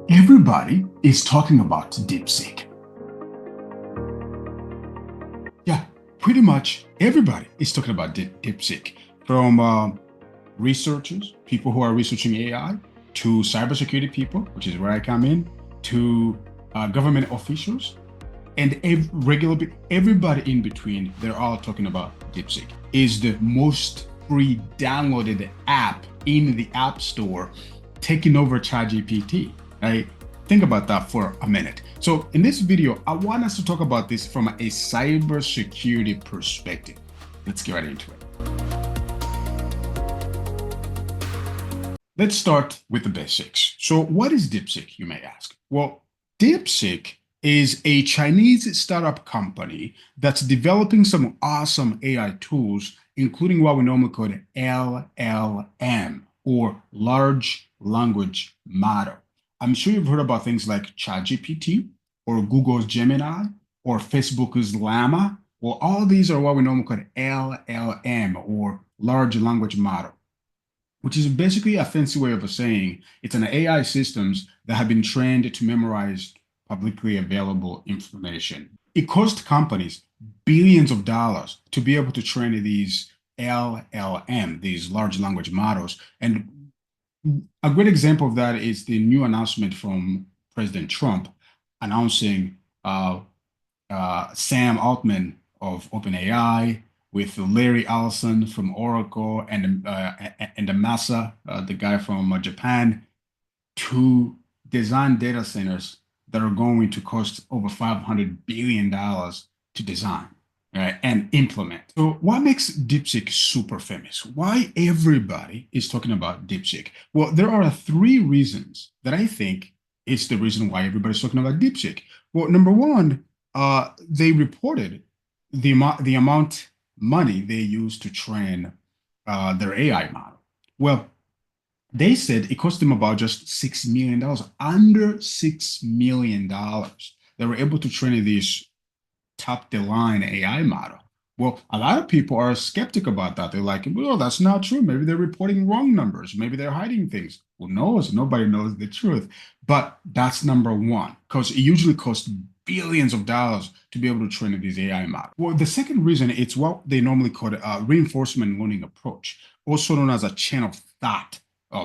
Everybody is talking about DeepSeek. Yeah, pretty much everybody is talking about DeepSeek. From researchers, people who are researching AI, to cybersecurity people, which is where I come in, to government officials, and everybody in between. They're all talking about DeepSeek. Is the most free downloaded app in the App Store, taking over ChatGPT. Right? Think about that for a minute. So in this video, I want us to talk about this from a cybersecurity perspective. Let's get right into it. Let's start with the basics. So what is DeepSeek, you may ask? Well, DeepSeek is a Chinese startup company that's developing some awesome AI tools, including what we normally call LLM, or large language model. I'm sure you've heard about things like ChatGPT, or Google's Gemini, or Facebook's Llama. Well, all these are what we normally call LLM, or large language model, which is basically a fancy way of saying it's an AI systems that have been trained to memorize publicly available information. It costs companies billions of dollars to be able to train these LLM, these large language models. And a great example of that is the new announcement from President Trump announcing Sam Altman of OpenAI, with Larry Ellison from Oracle, and the Masa, the guy from Japan, to design data centers that are going to cost over $500 billion to design, right, and implement. So what makes DeepSeek super famous? Why everybody is talking about DeepSeek? Well, there are three reasons that I think it's the reason why everybody's talking about DeepSeek. Well, number one, they reported the amount money they use to train their AI model. Well, they said it cost them about just $6 million, under $6 million. They were able to train this top the line AI model. Well, a lot of people are skeptic about that. They're like, well, that's not true. Maybe they're reporting wrong numbers. Maybe they're hiding things. Who knows? Nobody knows the truth. But that's number one, because it usually costs billions of dollars to be able to train these AI models. Well, the second reason, it's what they normally call a reinforcement learning approach, also known as a chain of thought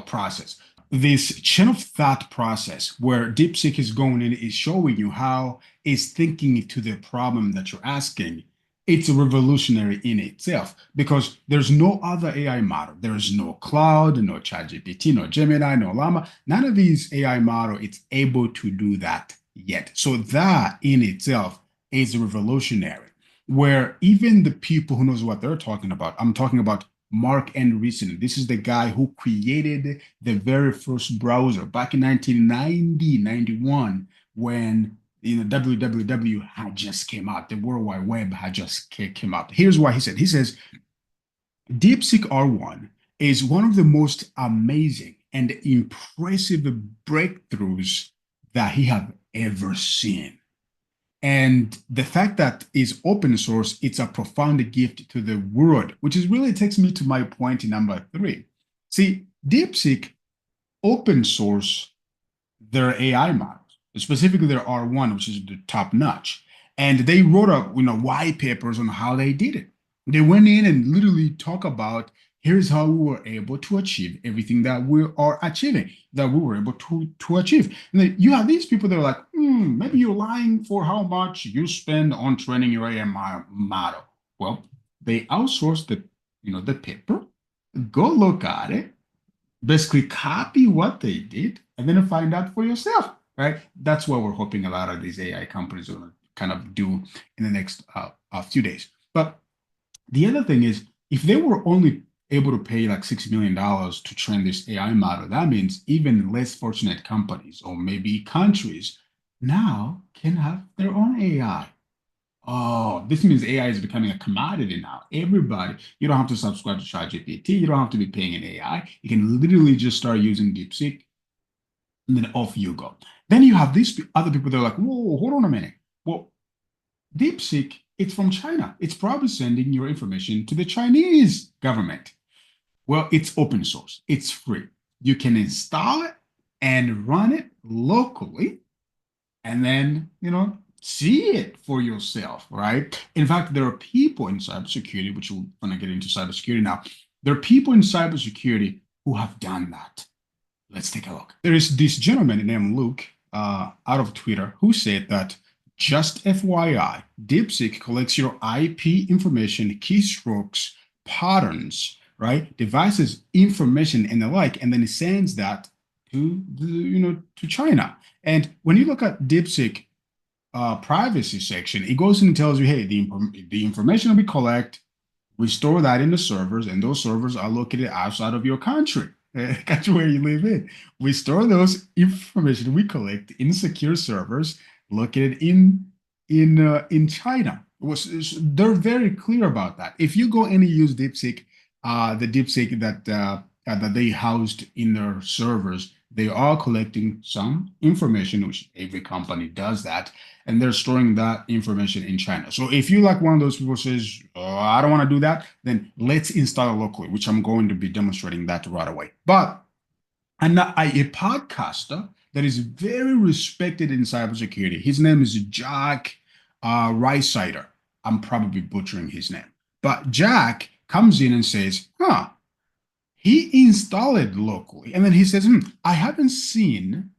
process. This chain of thought process where DeepSeek is going in is showing you how it's thinking to the problem that you're asking. It's revolutionary in itself because there's no other AI model. There is no Cloud, no ChatGPT, no Gemini, no Llama. None of these AI model it's able to do that yet. So that in itself is revolutionary. Where even the people who knows what they're talking about, I'm talking about Mark Andreessen. This is the guy who created the very first browser back in 1990, 91, when www had just came out. The World Wide Web had just came out. Here's what he said. He says, DeepSeek R1 is one of the most amazing and impressive breakthroughs that he have ever seen. And the fact that it's open source, it's a profound gift to the world, which is really takes me to my point number three. See, DeepSeek open source their AI models, specifically their R1, which is the top notch. And they wrote up, white papers on how they did it. They went in and literally talk about here's how we were able to achieve everything that we are achieving, that we were able to achieve. And then you have these people that are like, maybe you're lying for how much you spend on training your AI model. Well, they outsourced the paper. Go look at it, basically copy what they did, and then find out for yourself, right? That's what we're hoping a lot of these AI companies will kind of do in the next few days. But the other thing is, if they were only able to pay like $6 million to train this AI model, that means even less fortunate companies or maybe countries now can have their own AI. Oh, this means AI is becoming a commodity now. Everybody, you don't have to subscribe to ChatGPT. You don't have to be paying an AI. You can literally just start using DeepSeek, and then off you go. Then you have these other people that are like, whoa, hold on a minute. Well, DeepSeek, it's from China. It's probably sending your information to the Chinese government. Well, it's open source. It's free. You can install it and run it locally and then, see it for yourself, right? In fact, there are people in cybersecurity, which we're going to get into cybersecurity now. There are people in cybersecurity who have done that. Let's take a look. There is this gentleman named Luke out of Twitter who said that just FYI, DeepSeek collects your IP information, keystrokes, patterns, right? Devices, information, and the like, and then it sends that to China. And when you look at DeepSeek privacy section, it goes and tells you, hey, the information we collect, we store that in the servers, and those servers are located outside of your country, country where you live in. We store those information we collect in secure servers located in China. They're very clear about that. If you go and use DeepSeek, the DeepSeek that they housed in their servers, they are collecting some information, which every company does that, and they're storing that information in China. So if you like one of those people who says, oh, I don't want to do that, then let's install it locally, which I'm going to be demonstrating that right away. But a podcaster that is very respected in cybersecurity, his name is Jack Reisider. I'm probably butchering his name. But Jack comes in and says, he installed it locally. And then he says, I haven't seen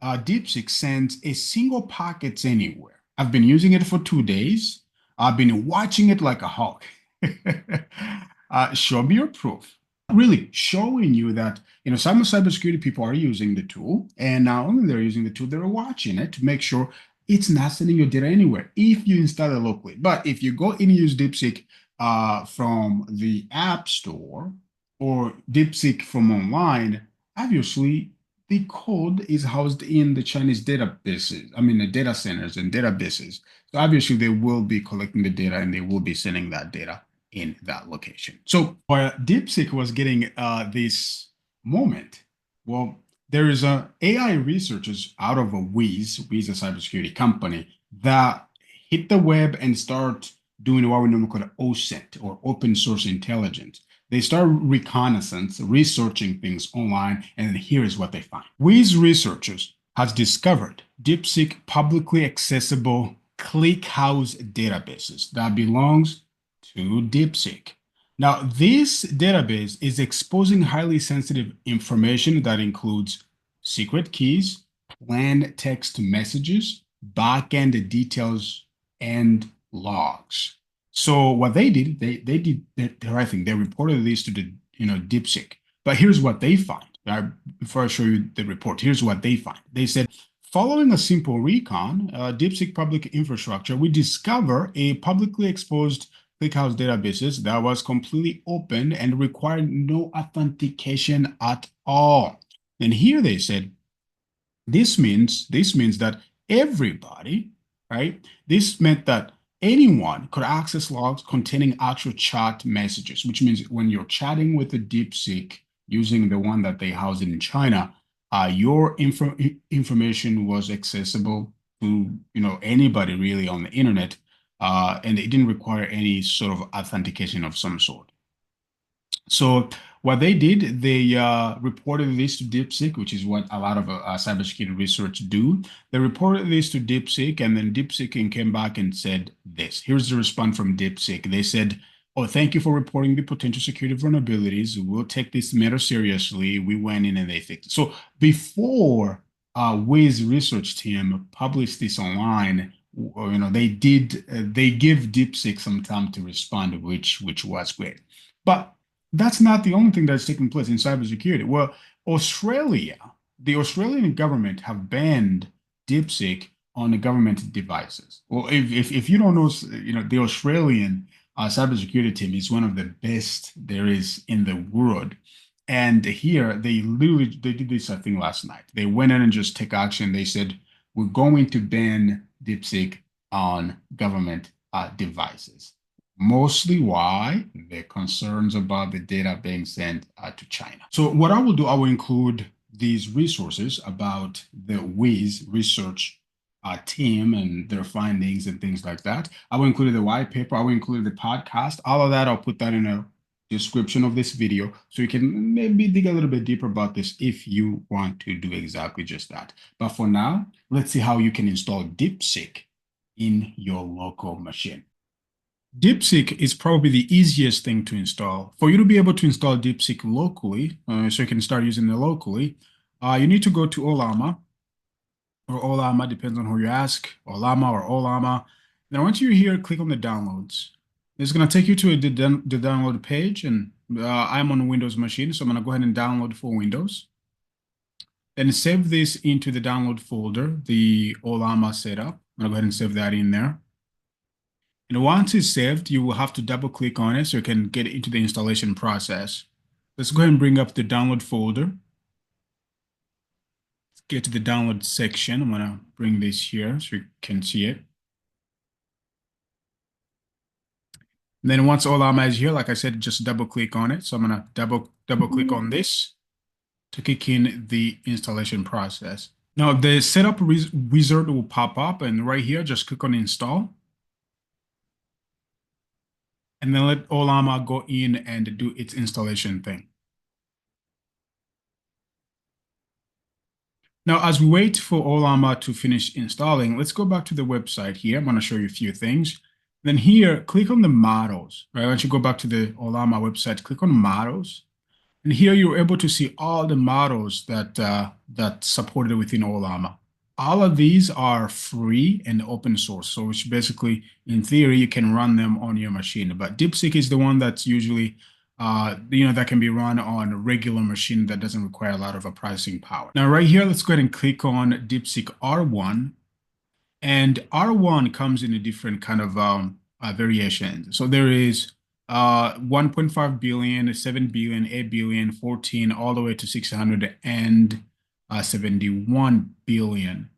DeepSeek sends a single packet anywhere. I've been using it for 2 days. I've been watching it like a hawk. Show me your proof. Really showing you that some cybersecurity people are using the tool, and not only they're using the tool, they're watching it to make sure it's not sending your data anywhere if you install it locally. But if you go and use DeepSeek from the App Store or DeepSeek from online, obviously the code is housed in the Chinese databases, I mean, the data centers and databases. So obviously they will be collecting the data and they will be sending that data in that location. So while DeepSeek was getting this moment, well, there is a AI researchers out of a Wiz, a cybersecurity company, that hit the web and start doing what we normally call OSINT or open source intelligence. They start reconnaissance, researching things online, and here is what they find. Wiz researchers has discovered DeepSeek publicly accessible ClickHouse databases that belongs to DeepSeek. Now, this database is exposing highly sensitive information that includes secret keys, plain text messages, backend details, and logs. So what they did, they did the right thing. They reported this to the DeepSeek. But here's what they find. Before I show you the report, here's what they find. They said, following a simple recon, DeepSeek public infrastructure, we discover a publicly exposed ClickHouse databases that was completely open and required no authentication at all. And here they said, this means that everybody, right? This meant that anyone could access logs containing actual chat messages, which means when you're chatting with the DeepSeek using the one that they housed in China, your information was accessible to anybody really on the internet, and it didn't require any sort of authentication of some sort. So what they did, they reported this to DeepSeek, which is what a lot of cybersecurity research do. They reported this to DeepSeek, and then DeepSeek came back and said this. Here's the response from DeepSeek. They said, "Oh, thank you for reporting the potential security vulnerabilities. We'll take this matter seriously. We went in and they fixed it." So before Wiz research team published this online, they give DeepSeek some time to respond, which was great. But that's not the only thing that's taking place in cybersecurity. Well, the Australian government have banned DeepSeek on the government devices. Well, if you don't know, the Australian cybersecurity team is one of the best there is in the world. And here they did this, I think, last night. They went in and just took action. They said, we're going to ban DeepSeek on government devices. Mostly why? They're concerns about the data being sent to China. So what I will do, I will include these resources about the Wiz research team and their findings and things like that. I will include the white paper. I will include the podcast. All of that, I'll put that in a description of this video so you can maybe dig a little bit deeper about this if you want to do exactly just that. But for now, let's see how you can install DeepSeek in your local machine. DeepSeek is probably the easiest thing to install. For you to be able to install DeepSeek locally, so you can start using it locally, you need to go to Ollama or Ollama, depends on who you ask, Ollama or Ollama. Then once you're here, click on the downloads. It's going to take you to the download page, and I'm on a Windows machine, so I'm going to go ahead and download for Windows. Then save this into the download folder, the Ollama setup. I'm going to go ahead and save that in there. And once it's saved, you will have to double click on it so you can get into the installation process. Let's go ahead and bring up the download folder. Let's get to the download section. I'm going to bring this here so you can see it. And then once Ollama is here, like I said, just double click on it. So I'm going to double click on this to kick in the installation process. Now the setup wizard will pop up, and right here, just click on install. And then let Ollama go in and do its installation thing. Now, as we wait for Ollama to finish installing, let's go back to the website here. I'm going to show you a few things. Then here, click on the models, right? Once you go back to the Ollama website, click on models. And here you're able to see all the models that supported within Ollama. All of these are free and open source. So which basically, in theory, you can run them on your machine. But DeepSeek is the one that's usually, that can be run on a regular machine that doesn't require a lot of processing power. Now, right here, let's go ahead and click on DeepSeek R1. And R1 comes in a different kind of variations. So there is 1.5 billion, 7 billion, 8 billion, 14, all the way to 671 billion.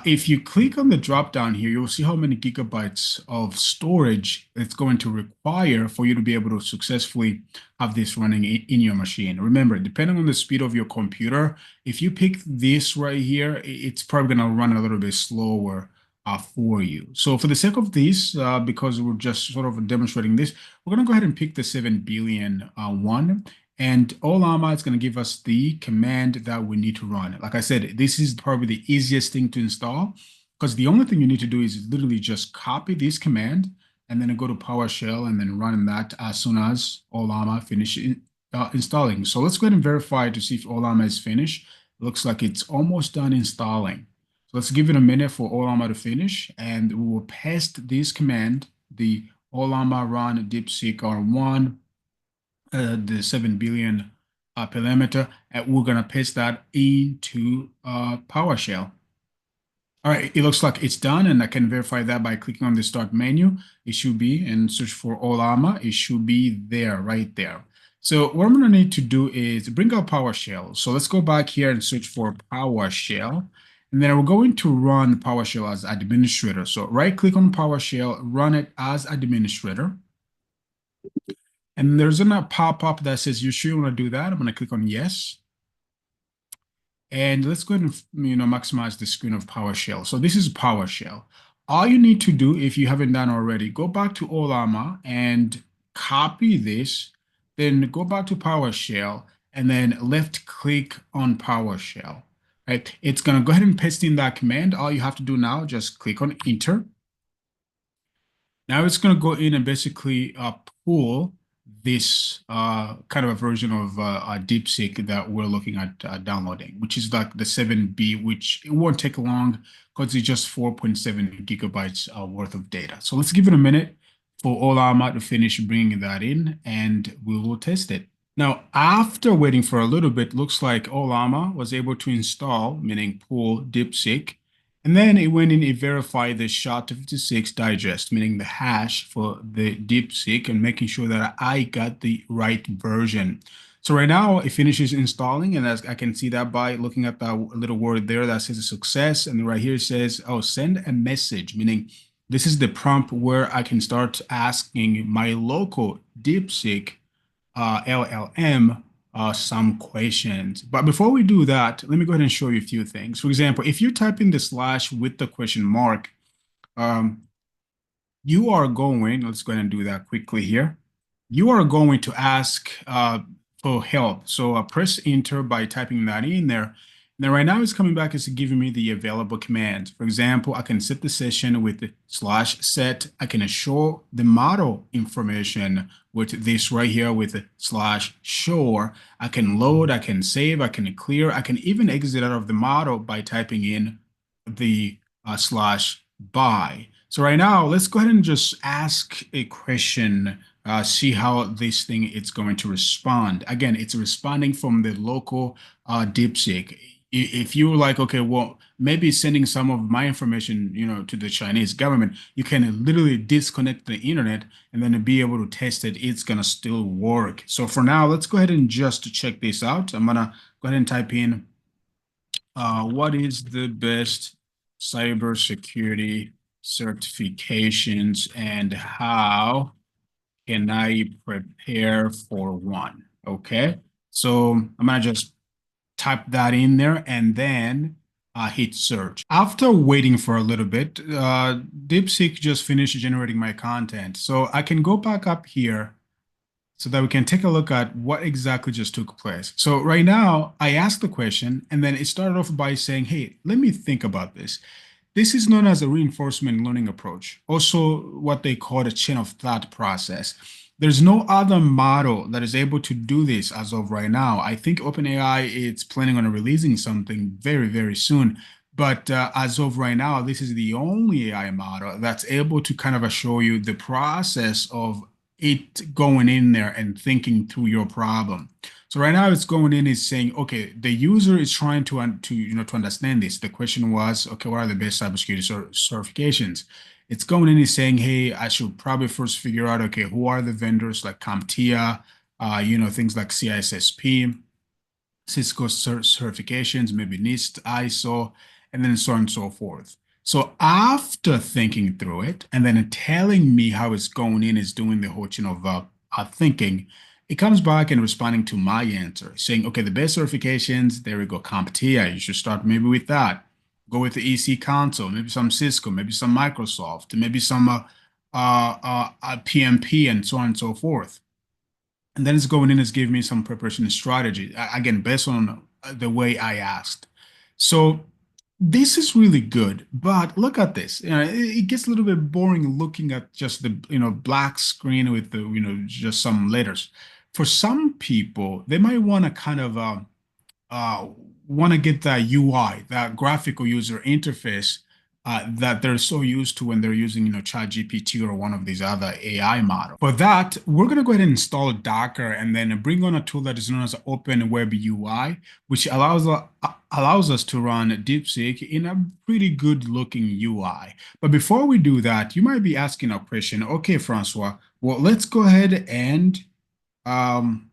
If you click on the drop down here, you'll see how many gigabytes of storage it's going to require for you to be able to successfully have this running in your machine. Remember, depending on the speed of your computer, if you pick this right here, it's probably going to run a little bit slower for you. So for the sake of this, because we're just sort of demonstrating this, we're going to go ahead and pick the 7 billion one. And Ollama is going to give us the command that we need to run. Like I said, this is probably the easiest thing to install because the only thing you need to do is literally just copy this command and then go to PowerShell and then run that as soon as Ollama finishes installing. So let's go ahead and verify to see if Ollama is finished. Looks like it's almost done installing. So let's give it a minute for Ollama to finish, and we will paste this command, the Ollama run DeepSeek R1, the 7 billion parameter, and we're going to paste that into PowerShell. All right, it looks like it's done, and I can verify that by clicking on the start menu. It should be, and search for Ollama. It should be there, right there. So what I'm going to need to do is bring up PowerShell. So let's go back here and search for PowerShell. And then we're going to run PowerShell as administrator. So right click on PowerShell, run it as administrator. And there's a pop-up that says, you sure you want to do that? I'm going to click on yes. And let's go ahead and maximize the screen of PowerShell. So this is PowerShell. All you need to do, if you haven't done already, go back to Ollama and copy this, then go back to PowerShell, and then left click on PowerShell. Right? It's going to go ahead and paste in that command. All you have to do now, just click on enter. Now it's going to go in and basically pull this kind of a version of DeepSeek that we're looking at downloading, which is like the 7B, which it won't take long because it's just 4.7 gigabytes worth of data. So let's give it a minute for Ollama to finish bringing that in, and we will test it. Now, after waiting for a little bit, looks like Ollama was able to install, meaning pull DeepSeek. And then it went in and verified the SHA-256 digest, meaning the hash for the DeepSeek, and making sure that I got the right version. So right now it finishes installing, and as I can see that by looking at that little word there that says success, and right here it says, oh, send a message, meaning this is the prompt where I can start asking my local DeepSeek LLM some questions. But before we do that, let me go ahead and show you a few things. For example, if you type in the slash with the question mark, you are going, let's go ahead and do that quickly here. you are going to ask for help. So press enter by typing that in there. Now, right now it's coming back as giving me the available commands. For example, I can set the session with the /set. I can assure the model information with this right here with the /show. I can load, I can save, I can clear, I can even exit out of the model by typing in the /by. So right now, let's go ahead and just ask a question, see how this thing is going to respond. Again, it's responding from the local DeepSeek. If you like, okay, well, maybe sending some of my information, to the Chinese government, you can literally disconnect the internet and then be able to test it. It's gonna still work. So for now, let's go ahead and just check this out. I'm gonna go ahead and type in what is the best cybersecurity certifications and how can I prepare for one? Okay, so I'm gonna just type that in there and then hit search. After waiting for a little bit, DeepSeek just finished generating my content. So I can go back up here so that we can take a look at what exactly just took place. So right now, I asked the question, and then it started off by saying, hey, let me think about this. This is known as a reinforcement learning approach, also what they call a chain of thought process. There's no other model that is able to do this as of right now. I think OpenAI is planning on releasing something very, very soon. But as of right now, this is the only AI model that's able to kind of show you the process of it going in there and thinking through your problem. So right now it's going in is saying, okay, the user is trying to understand this. The question was, okay, what are the best cybersecurity certifications? It's going in is saying, hey, I should probably first figure out, okay, who are the vendors like CompTIA, things like CISSP, Cisco certifications, maybe NIST, ISO, and then so on and so forth. So after thinking through it and then telling me how it's going in, is doing the whole chain of thinking, it comes back and responding to my answer, saying, okay, the best certifications, there we go, CompTIA, you should start maybe with that. Go with the EC console, maybe some Cisco, maybe some Microsoft, maybe some PMP, and so on and so forth. And then it's going in, it's giving me some preparation strategy, again, based on the way I asked. So this is really good, but look at this. It gets a little bit boring looking at just the, black screen with the, just some letters. For some people, they might want to kind of uh, want to get that UI, that graphical user interface that they're so used to when they're using, ChatGPT or one of these other AI models. For that, we're going to go ahead and install Docker and then bring on a tool that is known as Open WebUI, which allows us to run DeepSeek in a pretty good looking UI. But before we do that, you might be asking a question. Okay, Francois, well, let's go ahead and um,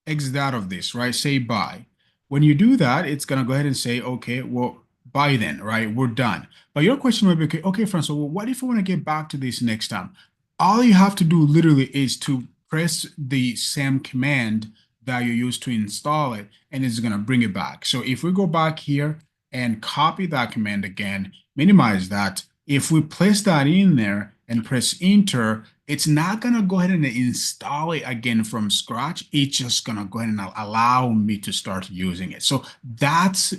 exit out of this, right? Say bye. When you do that, it's gonna go ahead and say, okay, well, bye then, right? We're done. But your question might be, okay, okay, Francois, well, what if I want to get back to this next time? All you have to do literally is to press the same command that you used to install it, and it's gonna bring it back. So if we go back here and copy that command again, minimize that. If we place that in there and press enter, it's not gonna go ahead and install it again from scratch. It's just gonna go ahead and allow me to start using it. So that's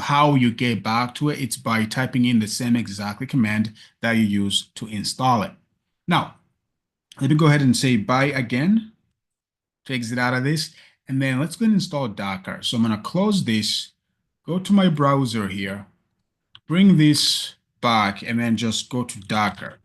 how you get back to it. It's by typing in the same exactly command that you use to install it. Now, let me go ahead and say bye again to exit out of this. And then let's go ahead and install Docker. So I'm gonna close this, go to my browser here, bring this back, and then just go to Docker.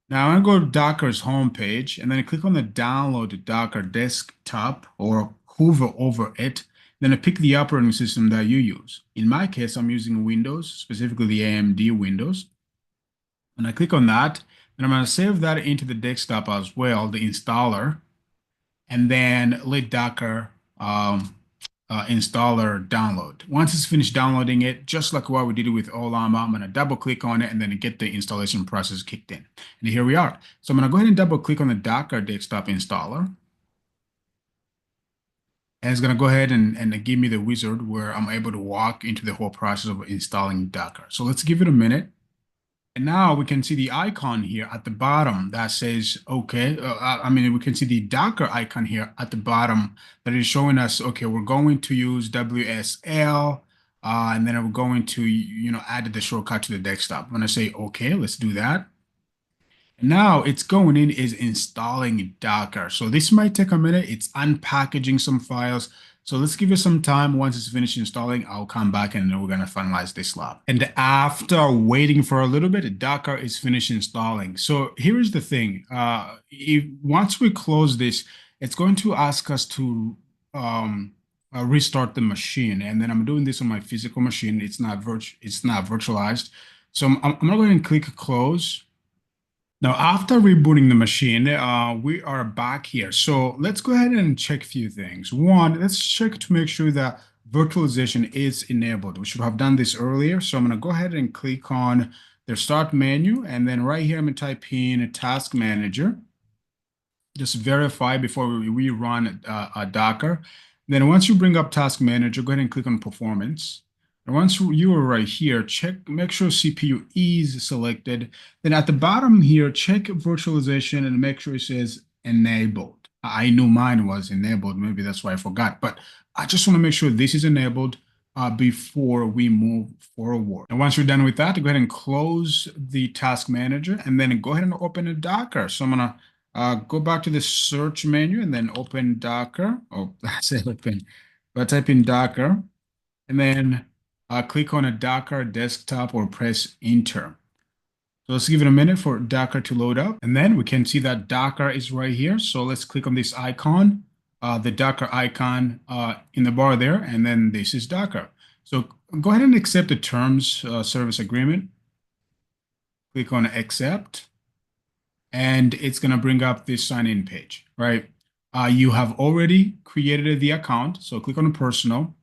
Now I'm going to go to Docker's homepage and then click on the download Docker desktop or hover over it. Then I pick the operating system that you use. In my case, I'm using Windows, specifically the AMD Windows. And I click on that, and I'm going to save that into the desktop as well, the installer, and then let Docker installer download. Once it's finished downloading it, just like what we did with Ollama, I'm going to double click on it and then get the installation process kicked in. And here we are. So I'm going to go ahead and double click on the Docker desktop installer. And it's going to go ahead and give me the wizard where I'm able to walk into the whole process of installing Docker. So let's give it a minute. And now we can see the icon here at the bottom that says, okay, I mean, we can see the Docker icon here at the bottom that is showing us, okay, we're going to use WSL, and then we're going to, add the shortcut to the desktop. I'm going to say, okay, let's do that. Now it's going in is installing Docker. So this might take a minute. It's unpackaging some files. So let's give it some time. Once it's finished installing, I'll come back and then we're going to finalize this lab. And after waiting for a little bit, Docker is finished installing. So here is the thing. Once we close this, it's going to ask us to restart the machine. And then I'm doing this on my physical machine. It's not virtualized. So I'm going to go ahead and click close. Now, after rebooting the machine, we are back here. So let's go ahead and check a few things. One, let's check to make sure that virtualization is enabled. We should have done this earlier. So I'm going to go ahead and click on the start menu. And then right here, I'm going to type in Task Manager. Just verify before we run a Docker. Then once you bring up Task Manager, go ahead and click on Performance. And once you are right here, make sure CPU is selected. Then at the bottom here, check virtualization and make sure it says enabled. I knew mine was enabled. Maybe that's why I forgot. But I just want to make sure this is enabled before we move forward. And once you're done with that, go ahead and close the Task Manager and then go ahead and open a Docker. So I'm going to go back to the search menu and then open Docker. Oh, I said open. But type in Docker and then click on a Docker desktop or press enter. So let's give it a minute for Docker to load up. And then we can see that Docker is right here. So let's click on this icon, the Docker icon in the bar there. And then this is Docker. So go ahead and accept the terms service agreement. Click on accept. And it's going to bring up this sign in page, right? You have already created the account. So click on personal.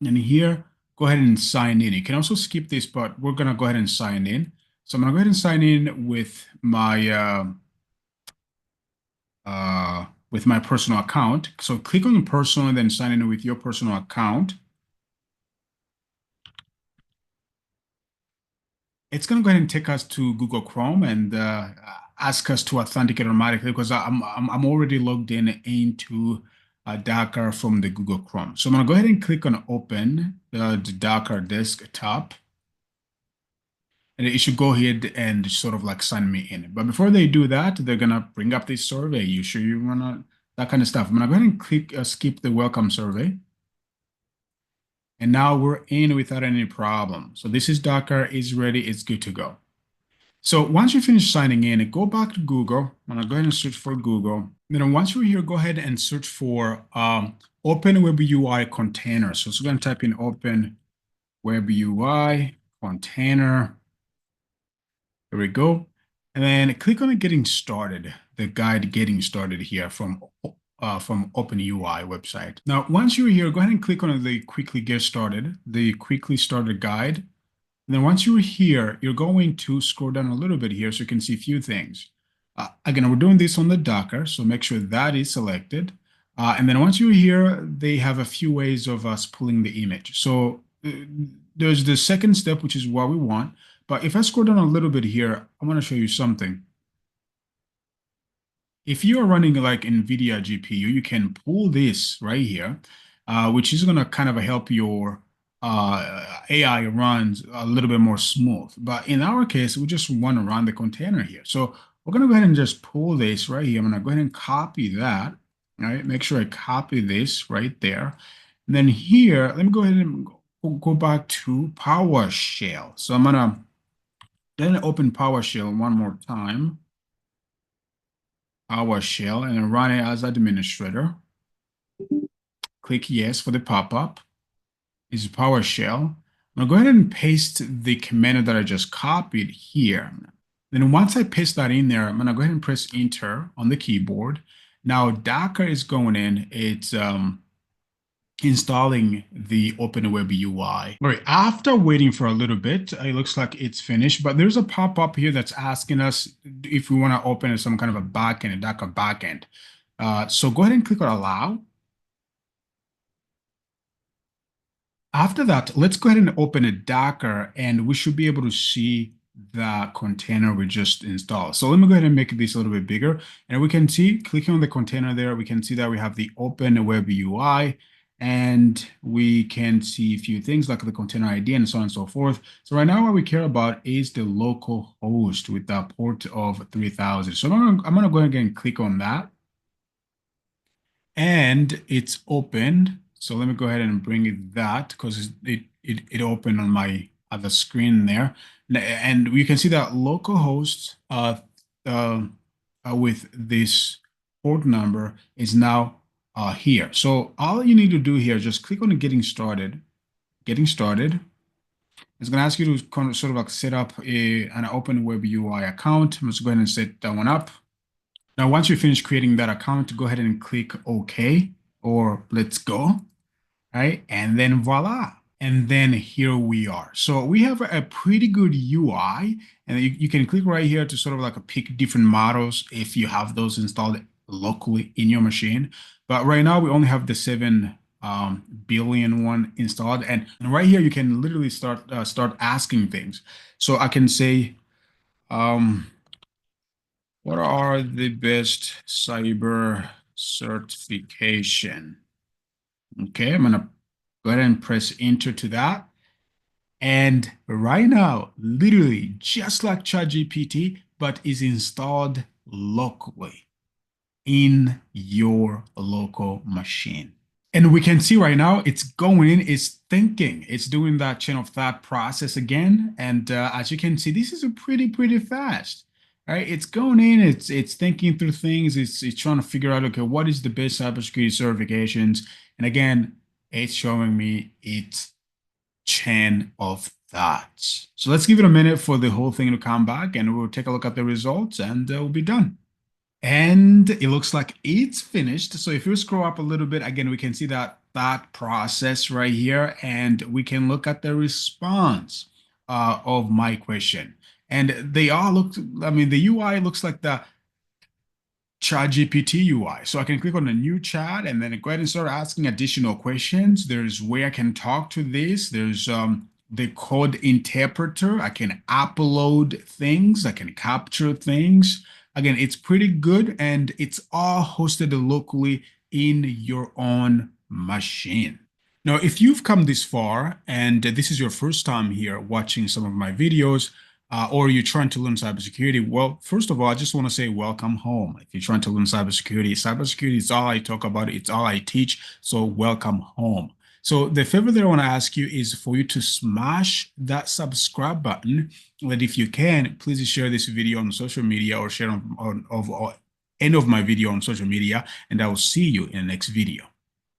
And here, go ahead and sign in. You can also skip this, but we're going to go ahead and sign in. So I'm going to go ahead and sign in with my personal account. So click on personal and then sign in with your personal account. It's going to go ahead and take us to Google Chrome and ask us to authenticate automatically because I'm already logged in into Docker from the Google Chrome. So I'm going to go ahead and click on open the Docker desktop. And it should go ahead and sort of like sign me in. But before they do that, they're going to bring up this survey. You sure you want to, that kind of stuff. I'm going to go ahead and click skip the welcome survey. And now we're in without any problem. So this is Docker, is ready, it's good to go. So once you finish signing in, go back to Google. I'm going to go ahead and search for Google. Then once you're here, go ahead and search for Open WebUI container. So we're going to type in Open WebUI container. There we go. And then click on the getting started, the guide getting started here from OpenUI website. Now, once you're here, go ahead and click on the quickly get started, the quickly started guide. And then once you're here, you're going to scroll down a little bit here so you can see a few things. Again, we're doing this on the Docker, so make sure that is selected. And then once you're here, they have a few ways of us pulling the image. So there's the second step, which is what we want. But if I scroll down a little bit here, I want to show you something. If you are running like NVIDIA GPU, you can pull this right here, which is going to kind of help your AI runs a little bit more smooth. But in our case, we just want to run the container here. So we're going to go ahead and just pull this right here. I'm going to go ahead and copy that. All right, make sure I copy this right there. And then here, let me go ahead and go back to PowerShell. So I'm going to then open PowerShell one more time. PowerShell and then run it as administrator. Click yes for the pop-up. This is PowerShell. I'm going to go ahead and paste the command that I just copied here. Then once I paste that in there, I'm going to go ahead and press enter on the keyboard. Now Docker is going in. It's installing the OpenWebUI. All right, after waiting for a little bit, it looks like it's finished, but there's a pop-up here that's asking us if we want to open some kind of a backend, a Docker backend. So go ahead and click on allow. After that, let's go ahead and open a Docker and we should be able to see the container we just installed. So let me go ahead and make this a little bit bigger. And we can see, clicking on the container there, we can see that we have the Open Web UI, and we can see a few things like the container ID and so on and so forth. So right now, what we care about is the local host with the port of 3000. So I'm gonna go ahead and click on that, and it's opened. So let me go ahead and bring it that because it opened on my other screen there. And you can see that localhost uh, with this port number is now here. So all you need to do here, just click on the getting started. Getting started. It's going to ask you to kind of sort of like set up an Open Web UI account. Let's go ahead and set that one up. Now, once you finish creating that account, go ahead and click OK or let's go, right? And then voila. And then here we are. So we have a pretty good UI, and you can click right here to sort of like pick different models if you have those installed locally in your machine. But right now we only have the 7 billion one installed. And right here, you can literally start asking things. So I can say, what are the best cyber certification? Okay, I'm gonna go ahead and press enter to that. And right now, literally just like ChatGPT, but is installed locally in your local machine. And we can see right now it's going in, it's thinking, it's doing that chain of thought process again. And as you can see, this is a pretty fast, right? It's going in, it's thinking through things, it's trying to figure out, okay, what is the best cybersecurity certifications? And again, it's showing me its chain of thoughts. So let's give it a minute for the whole thing to come back, and we'll take a look at the results, and we'll be done. And it looks like it's finished. So if you scroll up a little bit, again, we can see that process right here, and we can look at the response of my question. And they all look, I mean, the UI looks like the ChatGPT UI. So I can click on the new chat and then go ahead and start asking additional questions. There's where I can talk to this. There's the code interpreter. I can upload things. I can capture things. Again, it's pretty good, and it's all hosted locally in your own machine. Now, if you've come this far and this is your first time here watching some of my videos, or you're trying to learn cybersecurity, well, first of all, I just want to say welcome home. If you're trying to learn cybersecurity, cybersecurity is all I talk about, it's all I teach, so welcome home. So the favor that I want to ask you is for you to smash that subscribe button. And if you can, please share this video on social media or share on end of my video on social media, and I will see you in the next video.